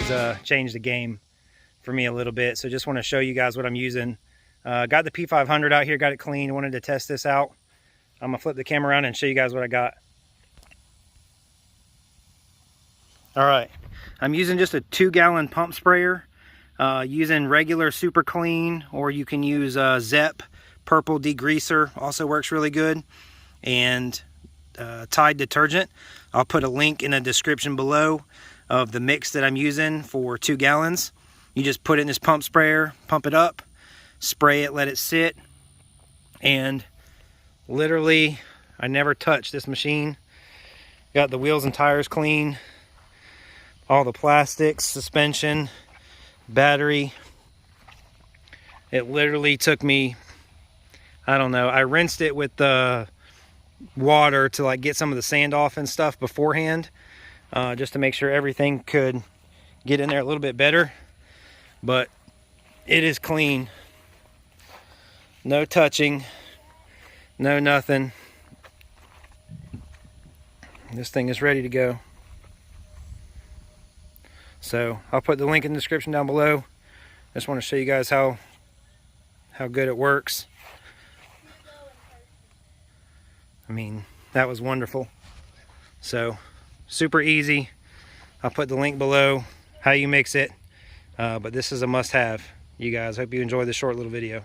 has changed the game for me a little bit. So just want to show you guys what I'm using. Got the P500 out here, got it clean. Wanted to test this out. I'm gonna flip the camera around and show you guys what I got. All right, I'm using just a 2-gallon pump sprayer, using regular Super Clean, or you can use Zep Purple Degreaser, also works really good, and Tide detergent. I'll put a link in the description below of the mix that I'm using for 2 gallons. You just put it in this pump sprayer, pump it up, spray it, let it sit, and literally I never touched this machine. Got the wheels and tires clean, all the plastics, suspension, battery. It literally took me, I don't know, I rinsed it with the water to like get some of the sand off and stuff beforehand, just to make sure everything could get in there a little bit better. But it is clean, no touching, no nothing. This thing is ready to go. So I'll put the link in the description down below. Just want to show you guys how good it works. I mean, that was wonderful. So super easy. I'll put the link below how you mix it, but this is a must-have. You guys, hope you enjoyed this short little video.